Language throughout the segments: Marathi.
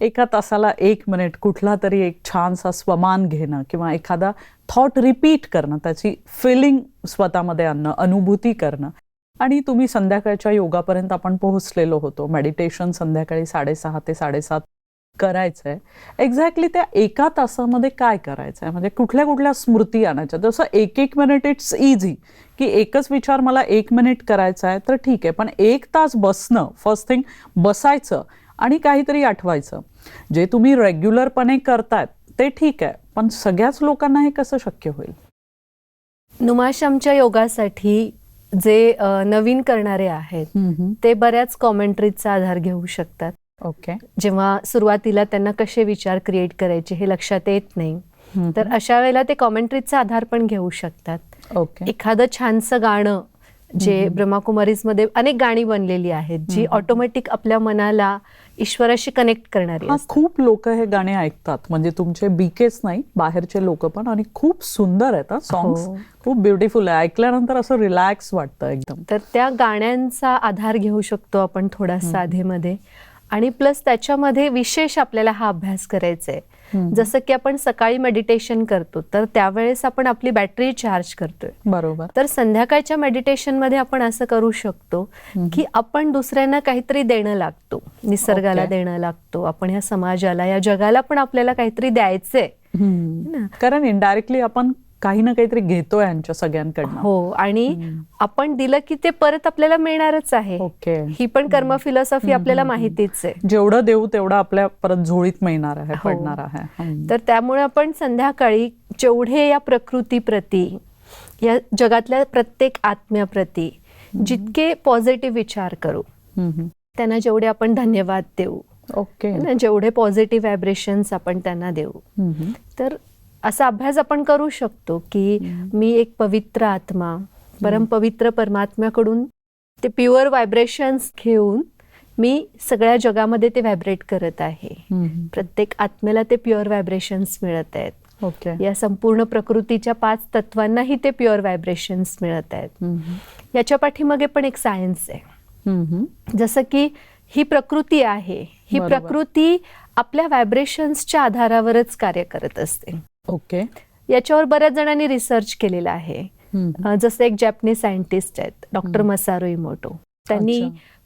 एका तासाला 1 मिनिट कुठला तरी एक छानसा स्वमान घेणं किंवा एखादा थॉट रिपीट करणं, त्याची फिलिंग स्वतःमध्ये आणणं, अनुभूती करणं. आणि तुम्ही संध्याकाळच्या योगापर्यंत आपण पोहोचलेलो होतो. मेडिटेशन संध्याकाळी 6:30 ते 7:30 करायचंय. एक्झॅक्टली त्या एका तासामध्ये काय करायचंय, म्हणजे कुठल्या कुठल्या स्मृती आणायच्या. जसं 1-1 मिनिट इट्स इझी, की एकच विचार मला 1 मिनिट करायचा आहे तर ठीक आहे, पण 1 तास बसणं, फर्स्ट थिंग बसायचं आणि काहीतरी आठवायचं. जे तुम्ही रेग्युलरपणे करतायत ते ठीक आहे, पण सगळ्याच लोकांना हे कसं शक्य होईल? नुमाशामच्या योगासाठी जे नवीन करणारे आहेत ते बऱ्याच कॉमेंट्रीजचा आधार घेऊ शकतात. ओके. जेव्हा सुरुवातीला त्यांना कसे विचार क्रिएट करायचे हे लक्षात येत नाही, तर अशा वेळेला ते कॉमेंट्रीजचा आधार पण घेऊ शकतात. ओके. एखादं छानसं गाणं, जे ब्रह्माकुमारीजमध्ये अनेक गाणी बनलेली आहेत जी ऑटोमॅटिक आपल्या मनाला ईश्वराशी कनेक्ट करणारी असतात. खूप लोक हे गाणे ऐकतात, म्हणजे तुमचे बीकेच नाही, बाहेरचे लोक पण, आणि खूप सुंदर आहेत सॉंग्स. खूप ब्युटिफुल आहे, ऐकल्यानंतर असं रिलॅक्स वाटतं एकदम. तर त्या गाण्यांचा आधार घेऊ शकतो आपण थोडासा आधेमध्ये. आणि प्लस त्याच्यामध्ये विशेष आपल्याला हा अभ्यास करायचा आहे. जसं की आपण सकाळी मेडिटेशन करतो तर त्यावेळेस आपण आपली बॅटरी चार्ज करतोय, बरोबर. तर संध्याकाळच्या मेडिटेशन मध्ये आपण असं करू शकतो की आपण दुसऱ्यांना काहीतरी देणं लागतो, निसर्गाला देणं लागतो, आपण ह्या समाजाला, या जगाला पण आपल्याला काहीतरी द्यायचंय. कारण इनडायरेक्टली आपण काही ना काहीतरी घेतोय यांच्या सगळ्यांकडनं. हो, आणि आपण दिलं की ते परत आपल्याला मिळणारच आहे. ओके. ही पण कर्म फिलॉसॉफी आपल्याला माहितीच आहे. जेवढं देऊ तेवढं आपल्या परत झोळीत मिळणार आहे, पडणार आहे. तर त्यामुळे आपण संध्याकाळी जेवढे या प्रकृतीप्रती, या जगातल्या प्रत्येक आत्म्याप्रती जितके पॉझिटिव्ह विचार करू, त्यांना जेवढे आपण धन्यवाद देऊ, ओके, जेवढे पॉझिटिव्ह व्हायब्रेशन्स आपण त्यांना देऊ, तर असा अभ्यास आपण करू शकतो की मी एक पवित्र आत्मा, परमपवित्र परमात्म्याकडून ते प्युअर व्हायब्रेशन्स घेऊन मी सगळ्या जगामध्ये ते व्हायब्रेट करत आहे. प्रत्येक आत्म्याला ते प्युअर व्हायब्रेशन्स मिळत आहेत. ओके. या संपूर्ण प्रकृतीच्या 5 तत्वांनाही ते प्युअर व्हायब्रेशन्स मिळत आहेत. याच्या पाठीमागे पण एक सायन्स आहे. जसं की ही प्रकृती आहे, ही प्रकृती आपल्या व्हायब्रेशन्सच्या आधारावरच कार्य करत असते. ओके. याच्यावर बऱ्याच जणांनी रिसर्च केलेला आहे. जसं एक जॅपनीज सायंटिस्ट आहेत, डॉक्टर मसारू इमोटो, त्यांनी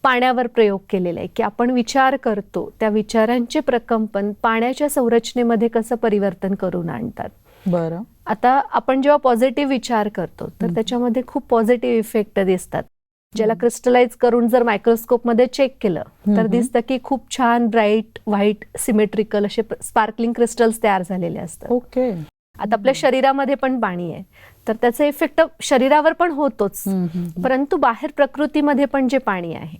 पाण्यावर प्रयोग केलेला आहे की आपण विचार करतो त्या विचारांचे प्रकंपन पाण्याच्या संरचनेमध्ये कसं परिवर्तन करून आणतात. बरं. आता आपण जेव्हा पॉझिटिव्ह विचार करतो तर त्याच्यामध्ये खूप पॉझिटिव्ह इफेक्ट दिसतात, ज्याला क्रिस्टलाइज करून जर मायक्रोस्कोपमध्ये चेक केलं तर दिसतं की खूप छान ब्राईट व्हाईट सिमेट्रिकल असे स्पार्कलिंग क्रिस्टल्स तयार झालेले असतात. ओके. आता आपल्या शरीरामध्ये पण पाणी आहे तर त्याचा इफेक्ट शरीरावर पण होतोच, परंतु बाहेर प्रकृतीमध्ये पण जे पाणी आहे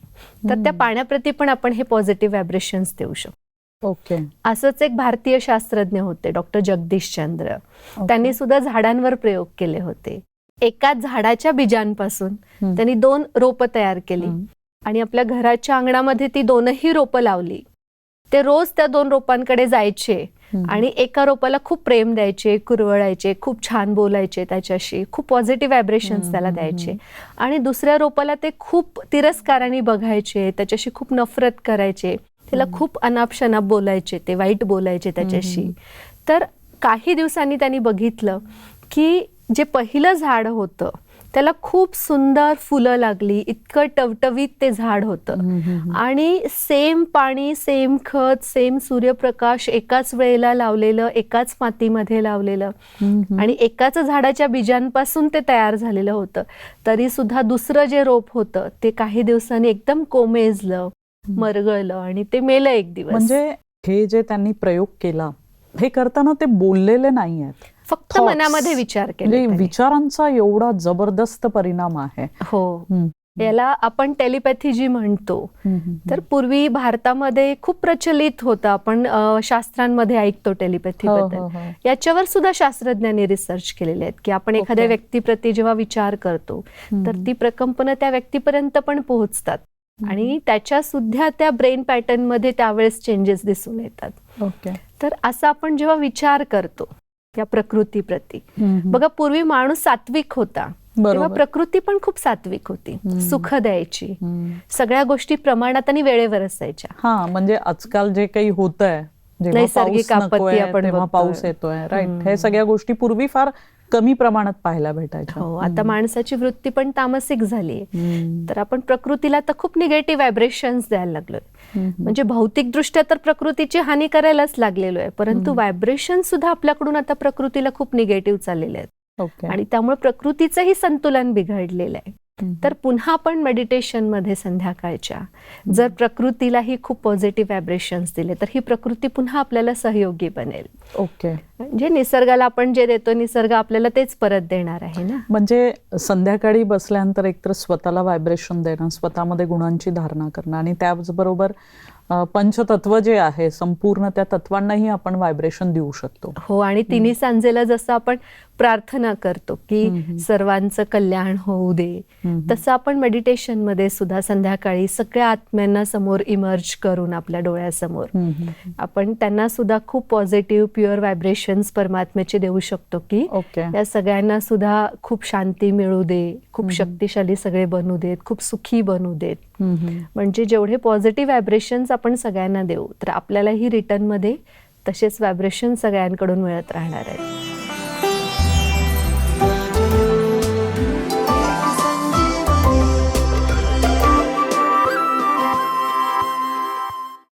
तर त्या पाण्याप्रती पण आपण हे पॉझिटिव्ह व्हायब्रेशन्स देऊ शकतो. ओके. असंच एक भारतीय शास्त्रज्ञ होते, डॉक्टर जगदीश चंद्र. त्यांनी सुद्धा झाडांवर प्रयोग केले होते. एकाच झाडाच्या बीजांपासून त्यांनी 2 रोपं तयार केली आणि आपल्या घराच्या अंगणामध्ये ती 2ही रोपं लावली. ते रोज त्या 2 रोपांकडे जायचे आणि एका रोपाला खूप प्रेम द्यायचे, कुरवळायचे, खूप छान बोलायचे त्याच्याशी, खूप पॉझिटिव्ह व्हायब्रेशन्स त्याला द्यायचे. आणि दुसऱ्या रोपाला ते खूप तिरस्काराने बघायचे, त्याच्याशी खूप नफरत करायचे, त्याला खूप अनाप-शनाप बोलायचे, ते वाईट बोलायचे त्याच्याशी. तर काही दिवसांनी त्यांनी बघितलं की जे पहिलं झाड होतं त्याला खूप सुंदर फुलं लागली, इतकं टवटवीत ते झाड होतं आणि सेम पाणी, सेम खत, सेम सूर्यप्रकाश एकाच वेळेला लावलेलं, एकाच मातीमध्ये लावलेलं आणि एकाच झाडाच्या बीजांपासून ते तयार झालेलं होतं. तरी सुद्धा दुसरं जे रोप होतं ते काही दिवसांनी एकदम कोमेजलं, मरगळलं आणि ते मेलं एक दिवस. म्हणजे हे जे त्यांनी प्रयोग केला हे करताना ते बोललेले नाही आहेत, फक्त मनामध्ये विचार केले. विचारांचा एवढा जबरदस्त परिणाम आहे. हो, याला आपण टेलिपॅथी जी म्हणतो. तर पूर्वी भारतामध्ये खूप प्रचलित होतं, आपण शास्त्रांमध्ये ऐकतो टेलिपॅथी बद्दल. याच्यावर सुद्धा शास्त्रज्ञांनी रिसर्च केलेले आहेत की आपण एखाद्या व्यक्तीप्रती जेव्हा विचार करतो तर ती प्रकंपनं त्या व्यक्तीपर्यंत पण पोहोचतात आणि त्याच्या सुद्धा त्या ब्रेन पॅटर्न मध्ये त्यावेळेस चेंजेस दिसून येतात. ओके. तर असं आपण जेव्हा विचार करतो त्या प्रकृतीप्रती, बघा पूर्वी माणूस सात्विक होता, तेव्हा प्रकृती पण खूप सात्विक होती, सुख द्यायची, सगळ्या गोष्टी प्रमाणात आणि वेळेवर असायच्या. हा, म्हणजे आजकाल जे काही होत आहे, जेव्हा नैसर्गिक पाऊस आपत्ती नकोय आपण तेव्हा बघतोय. पाऊस येतोय, राईट, हे सगळ्या गोष्टी पूर्वी फार कमी प्रमाणात पाहायला भेटायच्या. हो, आता माणसाची वृत्ती पण तामसिक झाली, तर आपण प्रकृतीला तर खूप निगेटिव्ह व्हायब्रेशन्स द्यायला लागलोय. म्हणजे भौतिकदृष्ट्या तर प्रकृतीची हानी करायलाच लागलेलो आहे, परंतु व्हायब्रेशन सुद्धा आपल्याकडून आता प्रकृतीला खूप निगेटिव्ह चाललेले आहेत. ओके. आणि त्यामुळे प्रकृतीचंही संतुलन बिघडलेलं आहे. तर पुन्हा आपण मेडिटेशन मध्ये संध्याकाळच्या जर प्रकृतीलाही खूप पॉझिटिव्ह व्हायब्रेशन्स दिले तर ही प्रकृती पुन्हा आपल्याला सहयोगी बनेल. ओके. म्हणजे निसर्गाला आपण जे देतो निसर्ग आपल्याला तेच परत देणार आहे ना. म्हणजे संध्याकाळी बसल्यानंतर एकतर स्वतःला व्हायब्रेशन देणं, स्वतःमध्ये गुणांची धारणा करणं आणि त्याचबरोबर पंचतत्व जे आहे संपूर्ण त्या तत्वांनाही आपण व्हायब्रेशन देऊ शकतो. हो, आणि तिन्ही सांजेला जसं आपण प्रार्थना करतो की सर्वांचं कल्याण होऊ दे, तसं आपण मेडिटेशन मध्ये सुद्धा संध्याकाळी सगळ्या आत्म्यांना समोर इमर्ज करून आपल्या डोळ्यासमोर आपण त्यांना सुद्धा खूप पॉझिटिव्ह प्युअर व्हायब्रेशन्स परमात्म्याचे देऊ शकतो की या सगळ्यांना सुद्धा खूप शांती मिळू दे, खूप शक्तिशाली सगळे बनू देत, खूप सुखी बनू देत. म्हणजे जेवढे पॉझिटिव्ह व्हायब्रेशन्स आपण सगळ्यांना देऊ तर आपल्यालाही रिटर्न मध्ये तसेच व्हायब्रेशन सगळ्यांकडून मिळत राहणार आहेत.